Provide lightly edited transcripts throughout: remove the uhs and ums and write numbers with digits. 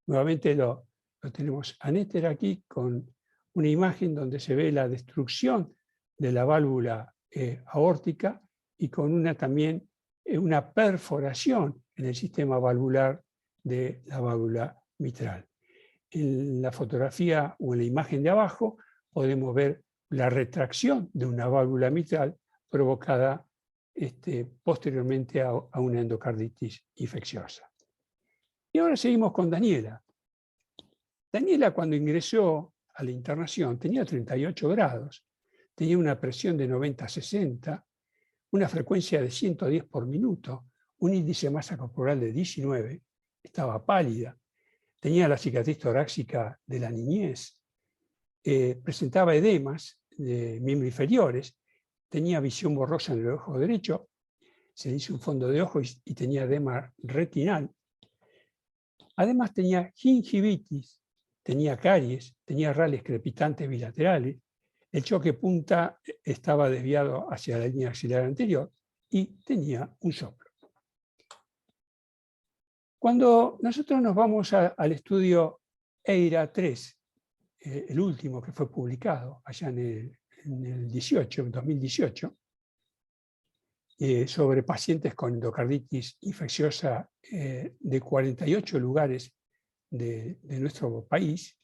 Nuevamente lo tenemos a Néter aquí con una imagen donde se ve la destrucción de la válvula aórtica y con también una perforación en el sistema valvular de la válvula mitral. En la fotografía o en la imagen de abajo podemos ver la retracción de una válvula mitral provocada posteriormente a una endocarditis infecciosa. Y ahora seguimos con Daniela. Daniela, cuando ingresó a la internación, tenía 38 grados, tenía una presión de 90-60, una frecuencia de 110 por minuto, un índice de masa corporal de 19, estaba pálida, tenía la cicatriz torácica de la niñez, presentaba edemas de miembros inferiores, tenía visión borrosa en el ojo derecho, se le hizo un fondo de ojo y tenía edema retinal. Además tenía gingivitis, tenía caries, tenía rales crepitantes bilaterales, el choque punta estaba desviado hacia la línea axilar anterior y tenía un soplo. Cuando nosotros nos vamos al estudio EIRA 3, el último que fue publicado allá en el 2018, sobre pacientes con endocarditis infecciosa de 48 lugares de nuestro país,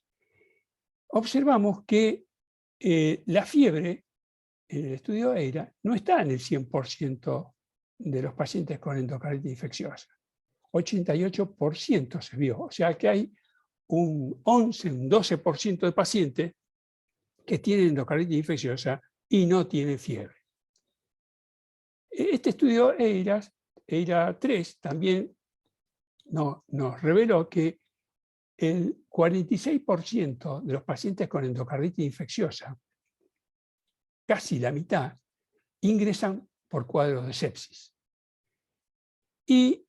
observamos que la fiebre en el estudio EIRA no está en el 100% de los pacientes con endocarditis infecciosa. 88% se vio, o sea que hay un 11, un 12% de pacientes que tienen endocarditis infecciosa y no tienen fiebre. Este estudio EIRA 3 también nos reveló que el 46% de los pacientes con endocarditis infecciosa, casi la mitad, ingresan por cuadros de sepsis. Y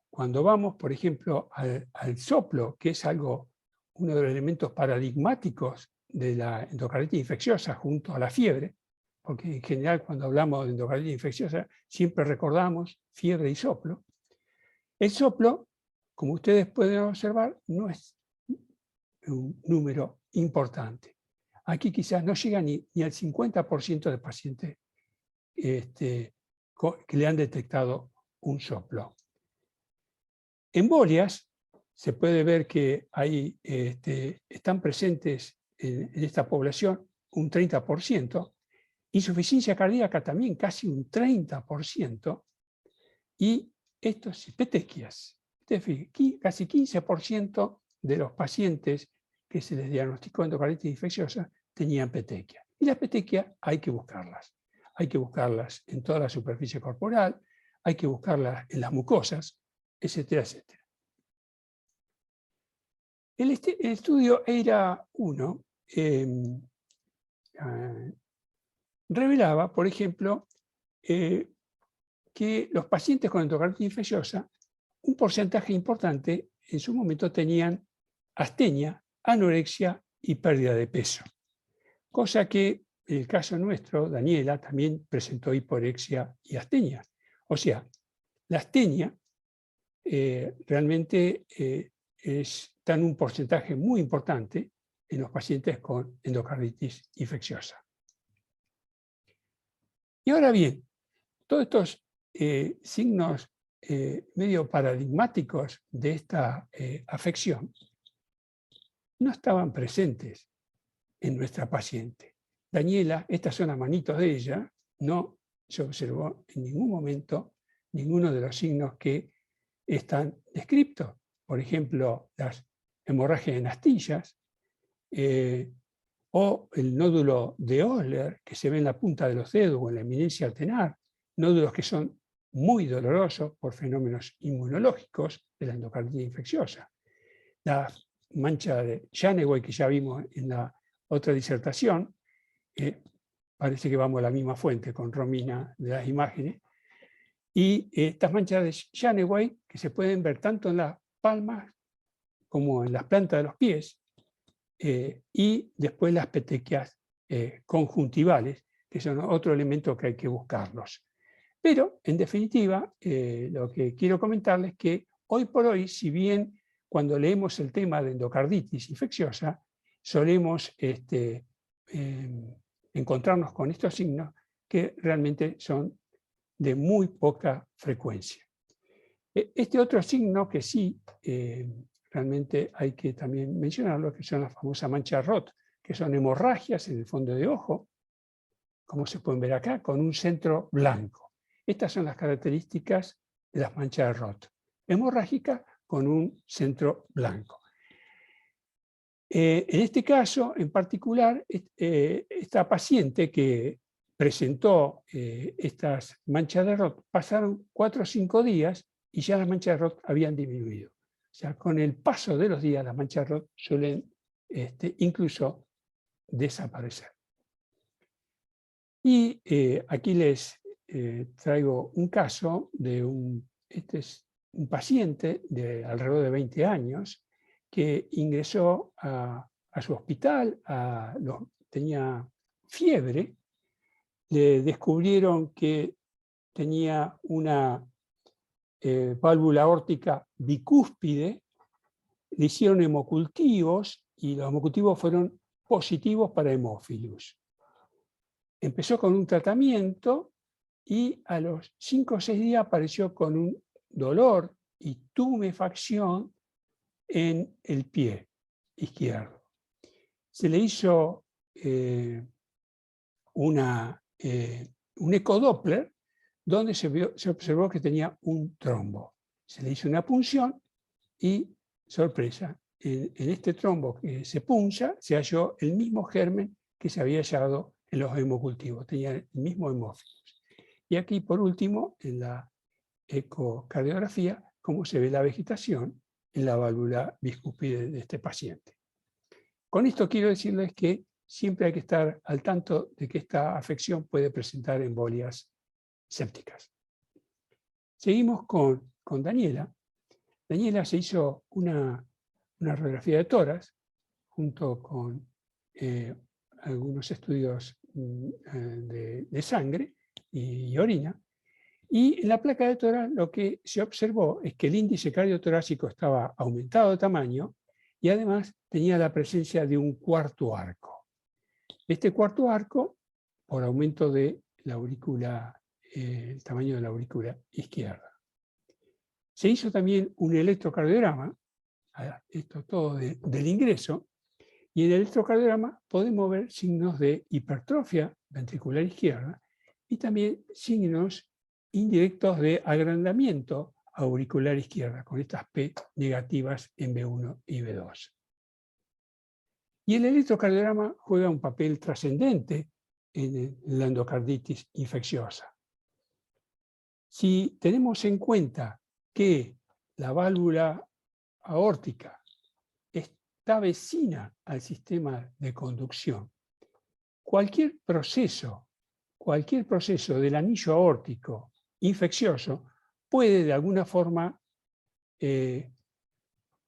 cuando vamos, por ejemplo, al soplo, que es uno de los elementos paradigmáticos de la endocarditis infecciosa junto a la fiebre, porque en general cuando hablamos de endocarditis infecciosa siempre recordamos fiebre y soplo. El soplo, como ustedes pueden observar, no es un número importante. Aquí quizás no llega ni al 50% de pacientes que le han detectado un soplo. Embolias, se puede ver que están presentes en esta población un 30%, insuficiencia cardíaca también casi un 30%, y estos petequias, casi 15% de los pacientes que se les diagnosticó endocarditis infecciosa tenían petequia. Y las petequias hay que buscarlas. Hay que buscarlas en toda la superficie corporal, hay que buscarlas en las mucosas, etcétera, etcétera. El estudio EIRA 1 revelaba, por ejemplo, que los pacientes con endocarditis infecciosa, un porcentaje importante en su momento tenían astenia, anorexia y pérdida de peso. Cosa que en el caso nuestro, Daniela también presentó hiporexia y astenia. O sea, la astenia realmente está en un porcentaje muy importante en los pacientes con endocarditis infecciosa. Y ahora bien, todos estos signos medio paradigmáticos de esta afección no estaban presentes en nuestra paciente. Daniela, estas son las manitos de ella, no se observó en ningún momento ninguno de los signos que están descritos. Por ejemplo, las hemorragias en astillas o el nódulo de Osler que se ve en la punta de los dedos o en la eminencia altenar, nódulos que son muy dolorosos por fenómenos inmunológicos de la endocarditis infecciosa. La mancha de Janeway que ya vimos en la otra disertación, parece que vamos a la misma fuente con Romina de las imágenes, y estas manchas de Janeway que se pueden ver tanto en las palmas como en las plantas de los pies, y después las petequias conjuntivales, que son otro elemento que hay que buscarlos. Pero, en definitiva, lo que quiero comentarles es que hoy por hoy, si bien cuando leemos el tema de endocarditis infecciosa, solemos encontrarnos con estos signos que realmente son de muy poca frecuencia. Este otro signo que sí, realmente hay que también mencionarlo, que son las famosas manchas Roth, que son hemorragias en el fondo de ojo, como se pueden ver acá, con un centro blanco. Estas son las características de las manchas Roth. Hemorrágica con un centro blanco. En este caso, en particular, esta paciente que presentó estas manchas de Roth, pasaron 4 o 5 días y ya las manchas de Roth habían disminuido. O sea, con el paso de los días, las manchas de Roth suelen incluso desaparecer. Y aquí les traigo un caso de este es un paciente de alrededor de 20 años que ingresó a su hospital, tenía fiebre, le descubrieron que tenía una válvula aórtica bicúspide, le hicieron hemocultivos y los hemocultivos fueron positivos para hemófilos. Empezó con un tratamiento y a los 5 o 6 días apareció con un dolor y tumefacción en el pie izquierdo. Se le hizo un ecodoppler donde se observó que tenía un trombo. Se le hizo una punción y, sorpresa, en este trombo que se puncha se halló el mismo germen que se había hallado en los hemocultivos, tenía el mismo hemófilo. Y aquí, por último, en la ecocardiografía, cómo se ve la vegetación en la válvula bicúspide de este paciente. Con esto quiero decirles que siempre hay que estar al tanto de que esta afección puede presentar embolias sépticas. Seguimos con Daniela. Daniela se hizo una radiografía de tórax junto con algunos estudios de sangre y orina. Y en la placa de tórax lo que se observó es que el índice cardiotorácico estaba aumentado de tamaño y además tenía la presencia de un cuarto arco. Este cuarto arco, por aumento de la aurícula, el tamaño de la aurícula izquierda. Se hizo también un electrocardiograma, esto todo del ingreso, y en el electrocardiograma podemos ver signos de hipertrofia ventricular izquierda y también signos indirectos de agrandamiento auricular izquierda, con estas P negativas en B1 y B2. Y el electrocardiograma juega un papel trascendente en la endocarditis infecciosa. Si tenemos en cuenta que la válvula aórtica está vecina al sistema de conducción, cualquier proceso del anillo aórtico infeccioso puede de alguna forma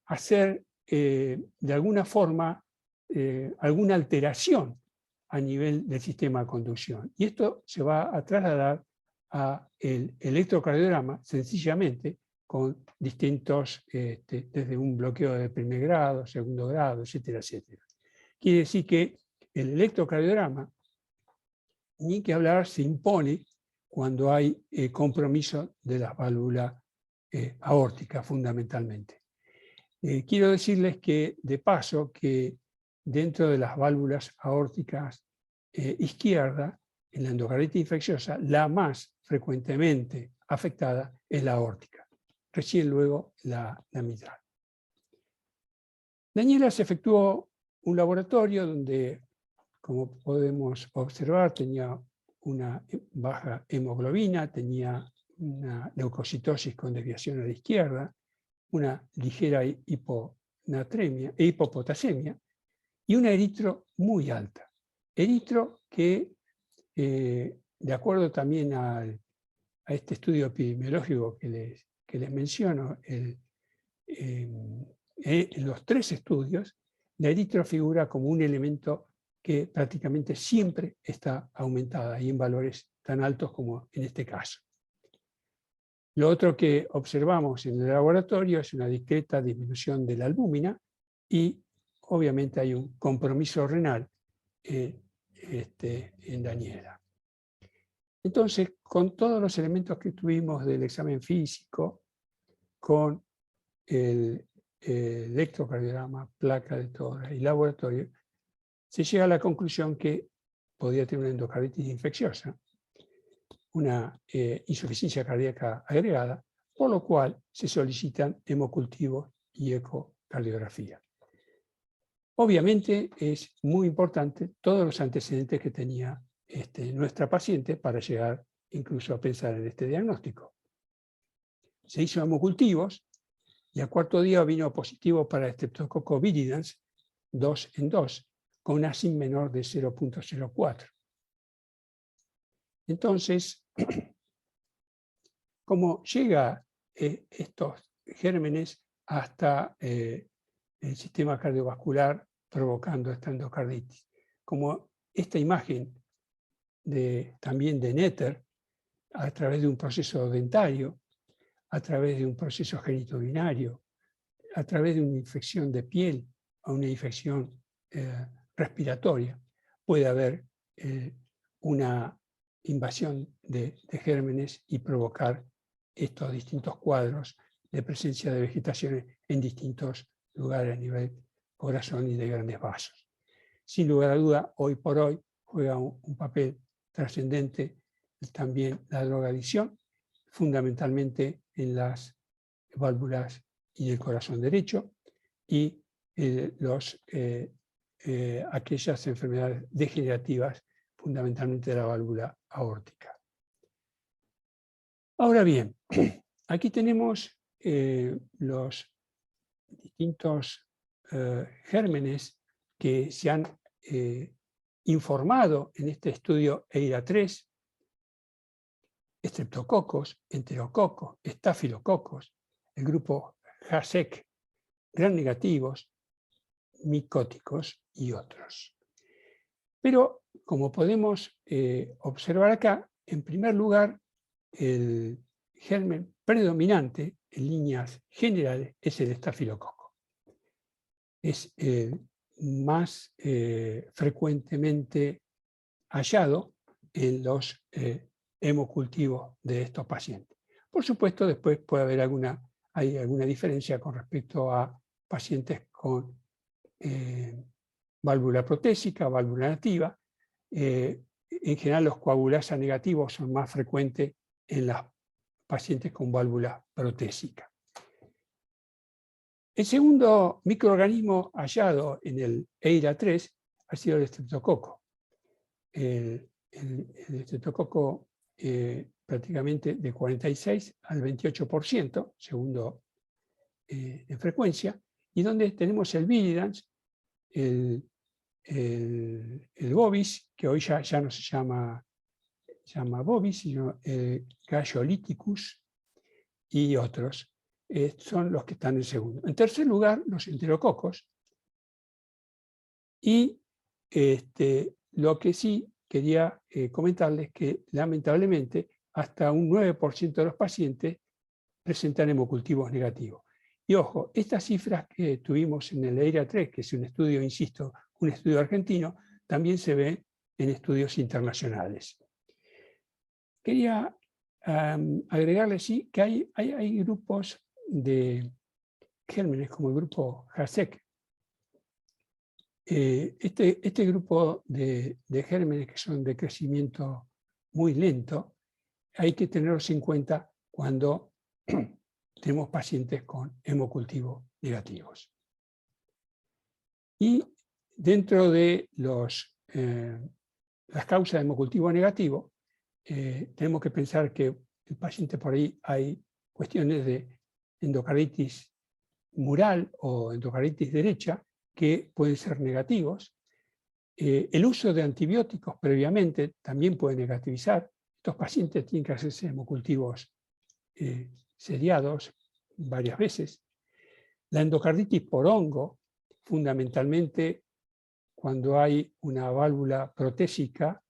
hacer alguna alteración a nivel del sistema de conducción. Y esto se va a trasladar al electrocardiograma sencillamente con distintos, desde un bloqueo de primer grado, segundo grado, etcétera, etcétera. Quiere decir que el electrocardiograma, ni que hablar, se impone cuando hay compromiso de la válvula aórtica fundamentalmente. Quiero decirles que, de paso, que dentro de las válvulas aórticas izquierda, en la endocarditis infecciosa, la más frecuentemente afectada es la aórtica, recién luego la mitral. Daniela se efectuó un laboratorio donde, como podemos observar, tenía una baja hemoglobina, tenía una leucocitosis con desviación a la izquierda, una ligera hipopotasemia y una eritro muy alta. Eritro que, de acuerdo también a este estudio epidemiológico que les menciono, en los 3 estudios, la eritro figura como un elemento que prácticamente siempre está aumentada y en valores tan altos como en este caso. Lo otro que observamos en el laboratorio es una discreta disminución de la albúmina y obviamente hay un compromiso renal en Daniela. Entonces, con todos los elementos que tuvimos del examen físico, con el electrocardiograma, placa de tórax y laboratorio, se llega a la conclusión que podía tener una endocarditis infecciosa, una insuficiencia cardíaca agregada, por lo cual se solicitan hemocultivos y ecocardiografía. Obviamente es muy importante todos los antecedentes que tenía nuestra paciente para llegar incluso a pensar en este diagnóstico. Se hizo hemocultivos y al cuarto día vino positivo para Streptococcus viridans 2 en 2, con una SIM menor de 0.04. Entonces, ¿cómo llega estos gérmenes hasta el sistema cardiovascular provocando esta endocarditis? Como esta imagen también de Netter, a través de un proceso dentario, a través de un proceso genitourinario, a través de una infección de piel o una infección respiratoria, puede haber una invasión de gérmenes y provocar estos distintos cuadros de presencia de vegetación en distintos lugares a nivel corazón y de grandes vasos. Sin lugar a duda, hoy por hoy juega un papel trascendente también la drogadicción, fundamentalmente en las válvulas y el corazón derecho, y aquellas enfermedades degenerativas, fundamentalmente de la válvula aórtica. Ahora bien, aquí tenemos los distintos gérmenes que se han informado en este estudio EIRA3, estreptococos, enterococos, estafilococos, el grupo HASEC, gram negativos, micóticos y otros. Pero, como podemos observar acá, en primer lugar, el germen predominante en líneas generales es el estafilococo. Es más frecuentemente hallado en los hemocultivos de estos pacientes. Por supuesto, después puede haber hay alguna diferencia con respecto a pacientes con válvula protésica, válvula nativa. En general, los coagulasa negativos son más frecuentes en los pacientes con válvula protésica. El segundo microorganismo hallado en el EIRA3 ha sido el estreptococo. El estreptococo prácticamente de 46 al 28%, segundo en frecuencia, y donde tenemos el viridans, el bovis, que hoy ya no se llama bovis, sino Galloliticus, y otros, son los que están en segundo. En tercer lugar, los enterococos, y lo que sí quería comentarles que lamentablemente hasta un 9% de los pacientes presentan hemocultivos negativos. Y ojo, estas cifras que tuvimos en el EIRA3, que es un estudio, insisto, un estudio argentino, también se ve en estudios internacionales. Quería agregarles sí, que hay grupos de gérmenes como el grupo HASEC. Este grupo de gérmenes que son de crecimiento muy lento, hay que tenerlos en cuenta cuando tenemos pacientes con hemocultivos negativos. Y dentro de las causas de hemocultivo negativo, tenemos que pensar que el paciente por ahí hay cuestiones de endocarditis mural o endocarditis derecha que pueden ser negativos. El uso de antibióticos previamente también puede negativizar. Estos pacientes tienen que hacerse hemocultivos seriados varias veces. La endocarditis por hongo, fundamentalmente cuando hay una válvula protésica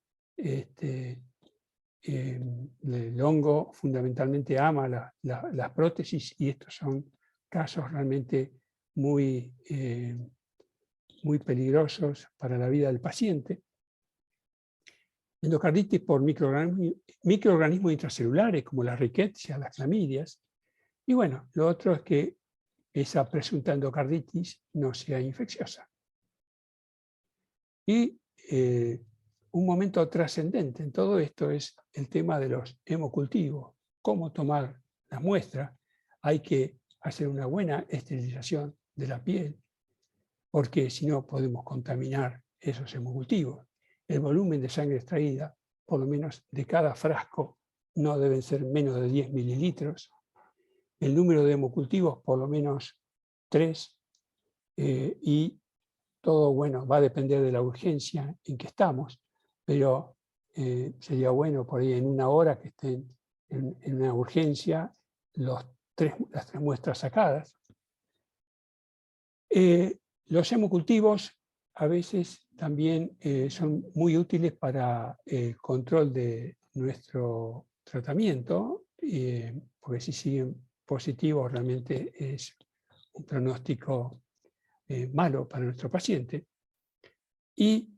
el hongo fundamentalmente ama las prótesis y estos son casos realmente muy, muy peligrosos para la vida del paciente. Endocarditis por microorganismos intracelulares como las rickettsias, las clamidias. Y bueno, lo otro es que esa presunta endocarditis no sea infecciosa. Y un momento trascendente en todo esto es el tema de los hemocultivos. Cómo tomar la muestra. Hay que hacer una buena esterilización de la piel, porque si no podemos contaminar esos hemocultivos. El volumen de sangre extraída, por lo menos de cada frasco, no deben ser menos de 10 mililitros. El número de hemocultivos, por lo menos 3, y todo, bueno, va a depender de la urgencia en que estamos, pero sería bueno por ahí en una hora que estén en una urgencia las 3 muestras sacadas. Los hemocultivos a veces también son muy útiles para el control de nuestro tratamiento, porque si siguen positivos realmente es un pronóstico malo para nuestro paciente. Y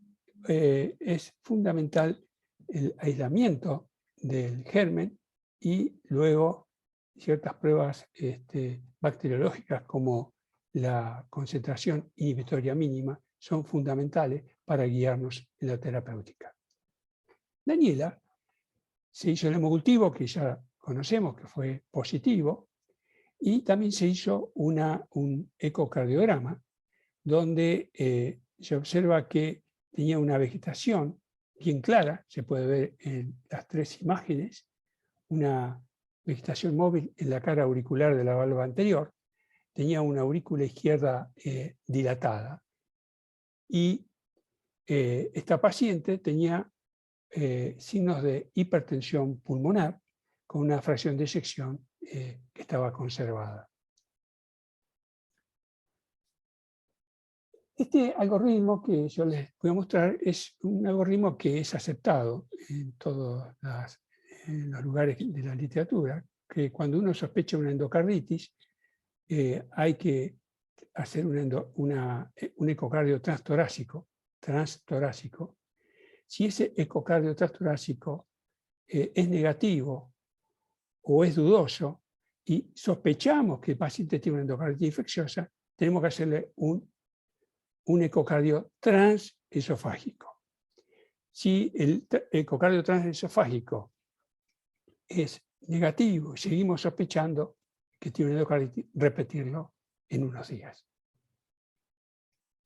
es fundamental el aislamiento del germen y luego ciertas pruebas bacteriológicas como la concentración inhibitoria mínima son fundamentales para guiarnos en la terapéutica. Daniela se hizo el hemocultivo, que ya conocemos que fue positivo, y también se hizo un ecocardiograma, donde se observa que tenía una vegetación bien clara, se puede ver en las 3 imágenes, una vegetación móvil en la cara auricular de la válvula anterior, tenía una aurícula izquierda dilatada y esta paciente tenía signos de hipertensión pulmonar con una fracción de eyección que estaba conservada. Este algoritmo que yo les voy a mostrar es un algoritmo que es aceptado en todos los lugares de la literatura, que cuando uno sospecha una endocarditis hay que hacer un ecocardio transtorácico. Si ese ecocardio transtorácico es negativo o es dudoso y sospechamos que el paciente tiene una endocarditis infecciosa, tenemos que hacerle un ecocardio transesofágico. Si el ecocardio transesofágico es negativo y seguimos sospechando que tiene una endocarditis, repetirlo en unos días.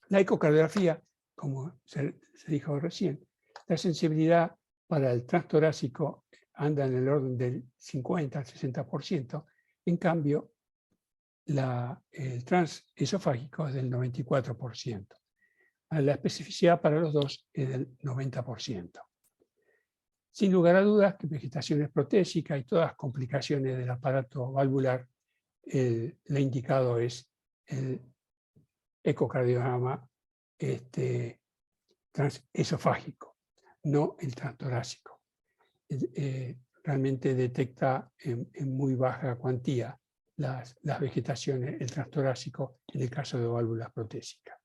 La ecocardiografía, como se dijo recién, la sensibilidad para el transtorácico anda en el orden del 50 al 60%, en cambio el transesofágico es del 94%. La especificidad para los dos es del 90%. Sin lugar a dudas que vegetaciones protésicas y todas las complicaciones del aparato valvular, el indicado es el ecocardiograma transesofágico, no el transtorácico. Realmente detecta en muy baja cuantía las vegetaciones, el transtorácico en el caso de válvulas protésicas.